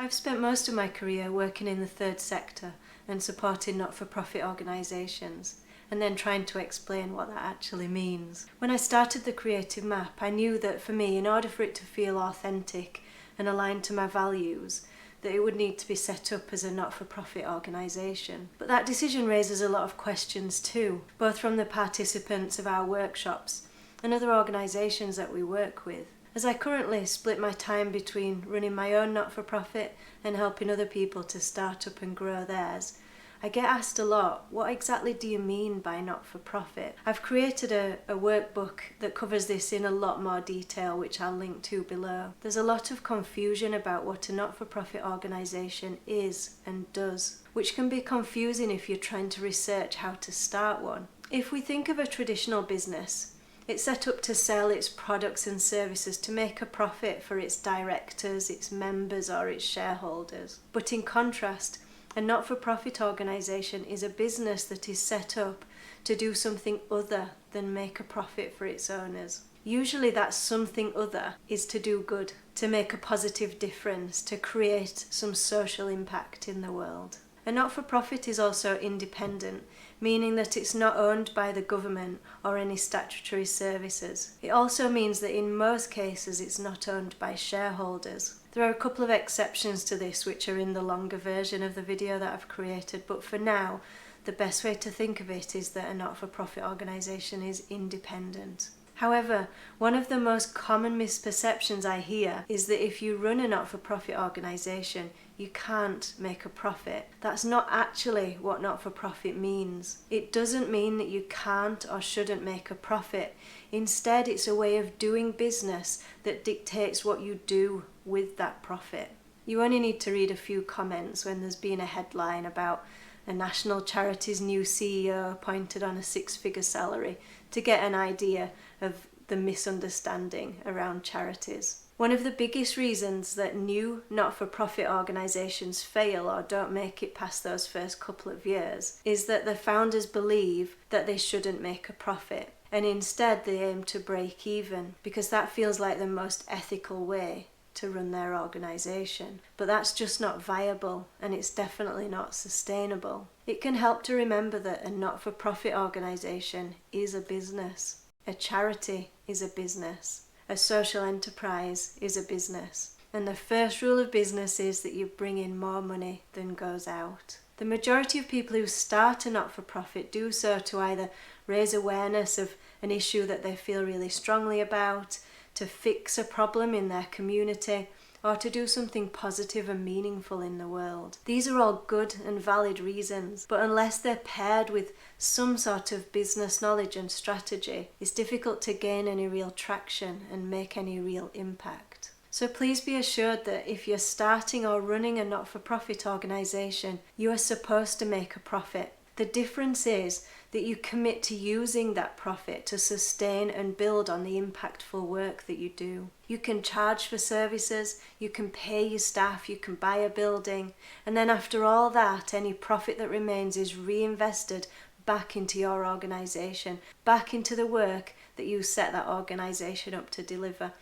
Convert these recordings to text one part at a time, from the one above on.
I've spent most of my career working in the third sector and supporting not-for-profit organisations, and then trying to explain what that actually means. When I started the Creative Map, I knew that for me, in order for it to feel authentic and aligned to my values, that it would need to be set up as a not-for-profit organisation. But that decision raises a lot of questions too, both from the participants of our workshops and other organisations that we work with. As I currently split my time between running my own not-for-profit and helping other people to start up and grow theirs, I get asked a lot, what exactly do you mean by not-for-profit? I've created a workbook that covers this in a lot more detail, which I'll link to below. There's a lot of confusion about what a not-for-profit organisation is and does, which can be confusing if you're trying to research how to start one. If we think of a traditional business, it's set up to sell its products and services to make a profit for its directors, its members, or its shareholders. But in contrast, a not-for-profit organisation is a business that is set up to do something other than make a profit for its owners. Usually that something other is to do good, to make a positive difference, to create some social impact in the world. A not-for-profit is also independent, meaning that it's not owned by the government or any statutory services. It also means that in most cases it's not owned by shareholders. There are a couple of exceptions to this which are in the longer version of the video that I've created, but for now the best way to think of it is that a not-for-profit organisation is independent. However, one of the most common misperceptions I hear is that if you run a not-for-profit organisation, you can't make a profit. That's not actually what not-for-profit means. It doesn't mean that you can't or shouldn't make a profit. Instead, it's a way of doing business that dictates what you do with that profit. You only need to read a few comments when there's been a headline about a national charity's new CEO appointed on a six-figure salary to get an idea of the misunderstanding around charities. One of the biggest reasons that new not-for-profit organisations fail or don't make it past those first couple of years is that the founders believe that they shouldn't make a profit, and instead they aim to break even because that feels like the most ethical way to run their organisation. But that's just not viable, and it's definitely not sustainable. It can help to remember that a not-for-profit organisation is a business. A charity is a business. A social enterprise is a business. And the first rule of business is that you bring in more money than goes out. The majority of people who start a not-for-profit do so to either raise awareness of an issue that they feel really strongly about, to fix a problem in their community, or to do something positive and meaningful in the world. These are all good and valid reasons, but unless they're paired with some sort of business knowledge and strategy, it's difficult to gain any real traction and make any real impact. So please be assured that if you're starting or running a not-for-profit organisation, you are supposed to make a profit. The difference is that you commit to using that profit to sustain and build on the impactful work that you do. You can charge for services, you can pay your staff, you can buy a building, and then after all that, any profit that remains is reinvested back into your organisation, back into the work that you set that organisation up to deliver,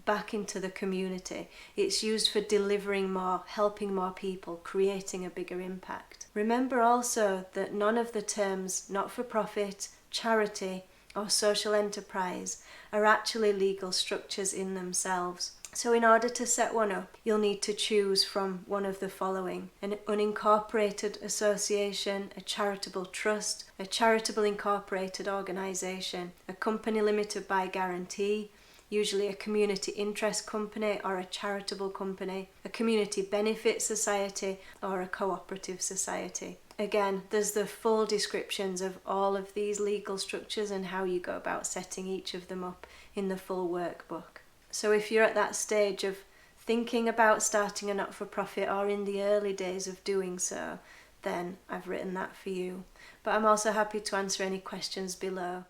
back into the community. It's used for delivering more, helping more people, creating a bigger impact. Remember also that none of the terms not-for-profit, charity, or social enterprise are actually legal structures in themselves. So in order to set one up, you'll need to choose from one of the following: an unincorporated association, a charitable trust, a charitable incorporated organisation, a company limited by guarantee, usually a community interest company or a charitable company, a community benefit society, or a cooperative society. Again, there's the full descriptions of all of these legal structures and how you go about setting each of them up in the full workbook. So if you're at that stage of thinking about starting a not-for-profit or in the early days of doing so, then I've written that for you. But I'm also happy to answer any questions below.